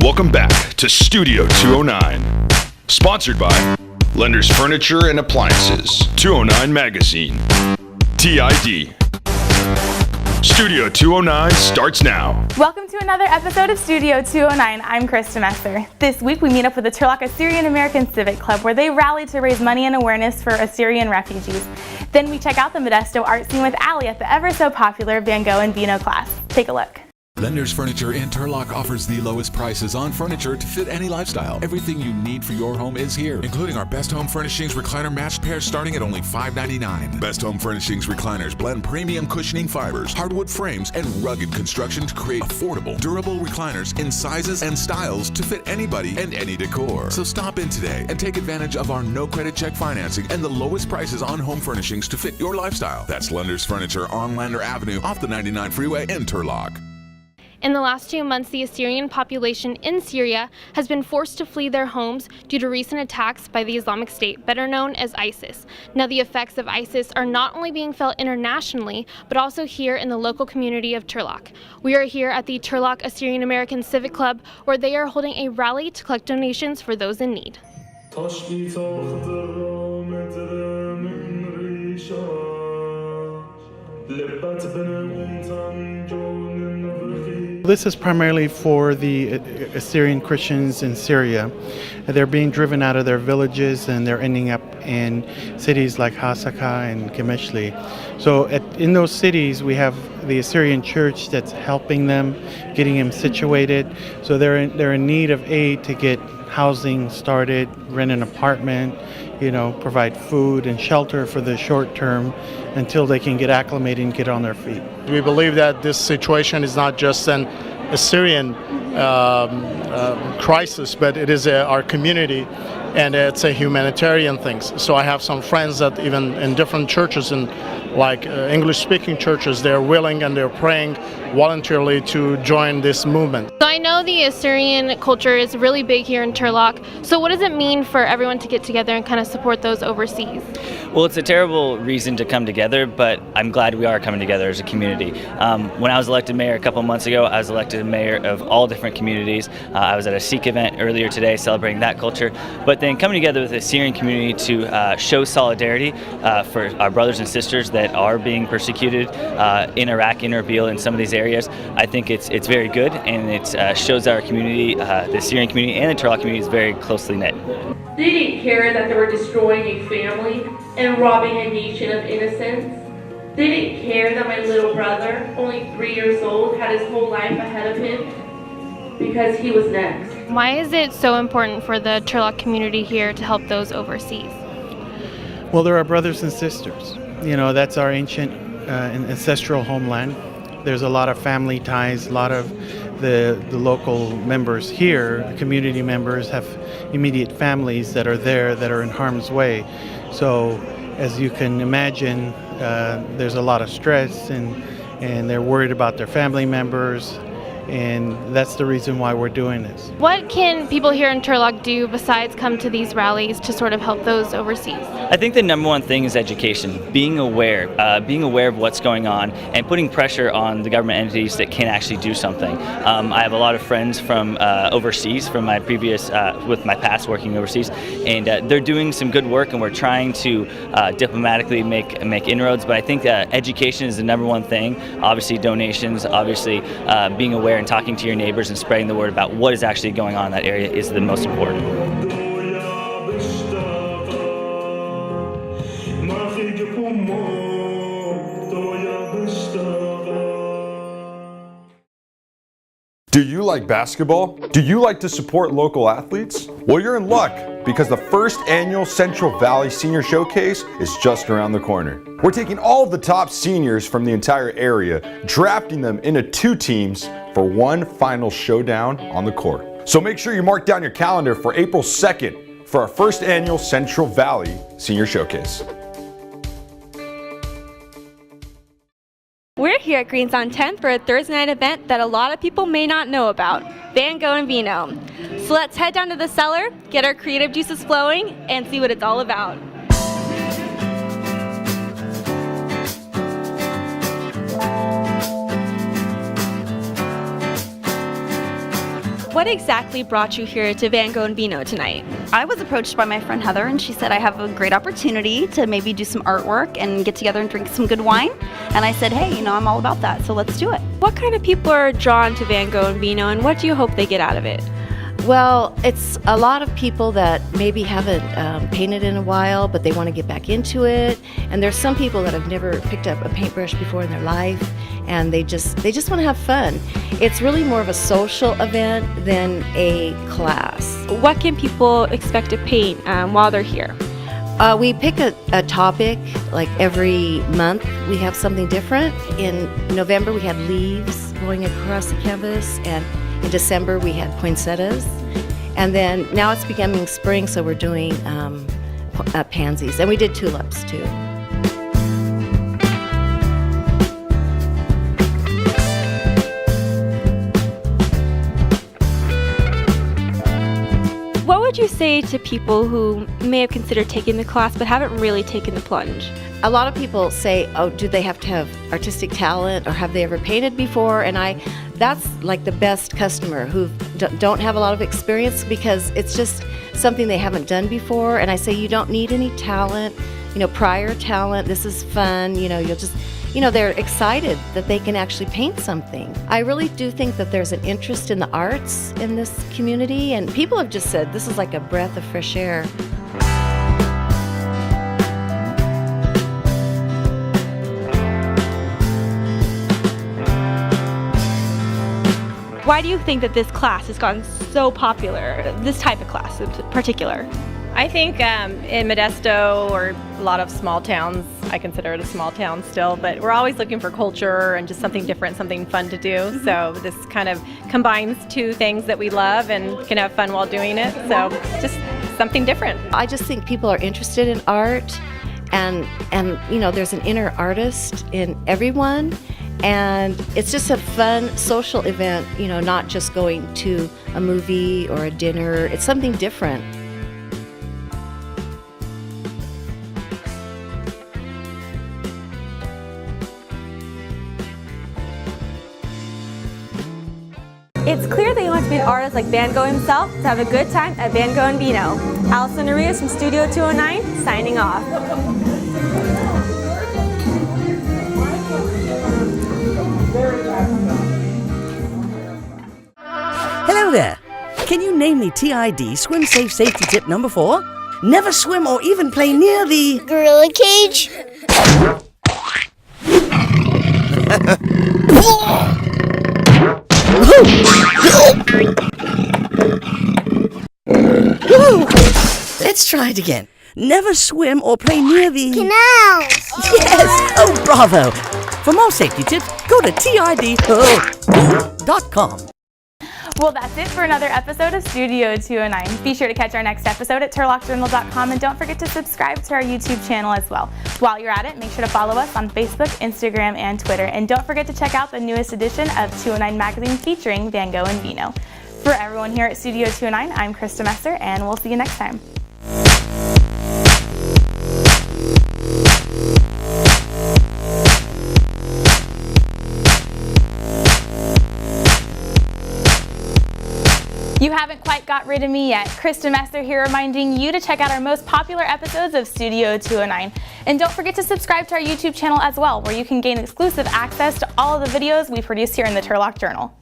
Welcome back to Studio 209, sponsored by Lenders Furniture and Appliances, 209 Magazine, TID. Studio 209 starts now. Welcome to another episode of Studio 209. I'm Kristen Esser. This week we meet up with the Turlock Assyrian American Civic Club, where they rally to raise money and awareness for Assyrian refugees. Then we check out the Modesto art scene with Allie at the ever so popular Van Gogh and Vino class. Take a look. Lenders Furniture in Turlock offers the lowest prices on furniture to fit any lifestyle. Everything you need for your home is here, including our Best Home Furnishings recliner matched pairs starting at only $5.99. Best Home Furnishings recliners blend premium cushioning fibers, hardwood frames, and rugged construction to create affordable, durable recliners in sizes and styles to fit anybody and any decor. So stop in today and take advantage of our no credit check financing and the lowest prices on home furnishings to fit your lifestyle. That's Lenders Furniture on Lander Avenue off the 99 freeway in Turlock. In the last 2 months, the Assyrian population in Syria has been forced to flee their homes due to recent attacks by the Islamic State, better known as ISIS. Now, the effects of ISIS are not only being felt internationally, but also here in the local community of Turlock. We are here at the Turlock Assyrian American Civic Club, where they are holding a rally to collect donations for those in need. This is primarily for the Assyrian Christians in Syria. They're being driven out of their villages and they're ending up in cities like Hasaka and Qamishli. So in those cities we have the Assyrian church that's helping them, getting them situated. So they're in need of aid to get housing started, rent an apartment, provide food and shelter for the short term until they can get acclimated and get on their feet. We believe that this situation is not just an Assyrian crisis, but it is our community, and it's a humanitarian thing. So I have some friends that even in different churches, and like English-speaking churches, they're willing and they're praying voluntarily to join this movement. So I know the Assyrian culture is really big here in Turlock. So what does it mean for everyone to get together and kind of support those overseas? Well, it's a terrible reason to come together, but I'm glad we are coming together as a community. When I was elected mayor a couple months ago, I was elected mayor of all different communities. I was at a Sikh event earlier today celebrating that culture, but then coming together with the Assyrian community to show solidarity for our brothers and sisters that are being persecuted in Iraq, in Erbil, in some of these areas. I think it's very good, and it shows our community, the Assyrian community and the Turlock community is very closely knit. They didn't care that they were destroying a family and robbing a nation of innocents. They didn't care that my little brother, only 3 years old, had his whole life ahead of him because he was next. Why is it so important for the Turlock community here to help those overseas? Well, they're our brothers and sisters. That's our ancient and ancestral homeland. There's a lot of family ties. A lot of the local members here, the community members, have immediate families that are there that are in harm's way. So as you can imagine, there's a lot of stress and they're worried about their family members. And that's the reason why we're doing this. What can people here in Turlock do besides come to these rallies to sort of help those overseas? I think the number one thing is education, being aware of what's going on and putting pressure on the government entities that can actually do something. I have a lot of friends from overseas, from my previous, with my past working overseas, and they're doing some good work, and we're trying to diplomatically make inroads, but I think education is the number one thing. Obviously donations, obviously being aware and talking to your neighbors and spreading the word about what is actually going on in that area is the most important. Do you like basketball? Do you like to support local athletes? Well, you're in luck, because the first annual Central Valley Senior Showcase is just around the corner. We're taking all of the top seniors from the entire area, drafting them into 2 teams for one final showdown on the court. So make sure you mark down your calendar for April 2nd for our first annual Central Valley Senior Showcase. We're here at Greens on 10th for a Thursday night event that a lot of people may not know about, Van Gogh and Vino. So let's head down to the cellar, get our creative juices flowing, and see what it's all about. what exactly brought you here to Van Gogh and Vino tonight? I was approached by my friend Heather, and she said I have a great opportunity to maybe do some artwork and get together and drink some good wine. And I said, hey, I'm all about that, so let's do it. What kind of people are drawn to Van Gogh and Vino, and what do you hope they get out of it? Well, it's a lot of people that maybe haven't painted in a while, but they want to get back into it. And there's some people that have never picked up a paintbrush before in their life, and they just want to have fun. It's really more of a social event than a class. What can people expect to paint while they're here? We pick a topic, like every month we have something different. In November we had leaves going across the canvas, and in December we had poinsettias. And then now it's becoming spring, so we're doing pansies, and we did tulips too. What would you say to people who may have considered taking the class but haven't really taken the plunge? A lot of people say, oh, do they have to have artistic talent, or have they ever painted before? And that's like the best customer who don't have a lot of experience, because it's just something they haven't done before. And I say, you don't need any talent, prior talent. This is fun. You'll just, they're excited that they can actually paint something. I really do think that there's an interest in the arts in this community, and people have just said this is like a breath of fresh air. Why do you think that this class has gotten so popular, this type of class in particular? I think in Modesto, or a lot of small towns, I consider it a small town still, but we're always looking for culture and just something different, something fun to do. So this kind of combines two things that we love and can have fun while doing it. So just something different. I just think people are interested in art, and there's an inner artist in everyone. And it's just a fun social event, not just going to a movie or a dinner. It's something different. It's clear that you want to be an artist like Van Gogh himself to have a good time at Van Gogh and Vino. Allison Arias from Studio 209, signing off. Hello there. Can you name the TID Swim Safe Safety Tip number 4? Never swim or even play near the gorilla cage. Let's try it again. Never swim or play near the canals. Yes! Oh, bravo! For more safety tips, go to TID.com. Well, that's it for another episode of Studio 209. Be sure to catch our next episode at turlockjournal.com, and don't forget to subscribe to our YouTube channel as well. While you're at it, make sure to follow us on Facebook, Instagram, and Twitter. And don't forget to check out the newest edition of 209 Magazine featuring Van Gogh and Vino. For everyone here at Studio 209, I'm Krista Messer, and we'll see you next time. You haven't quite got rid of me yet. Krista Messer here, reminding you to check out our most popular episodes of Studio 209. And don't forget to subscribe to our YouTube channel as well, where you can gain exclusive access to all of the videos we produce here in the Turlock Journal.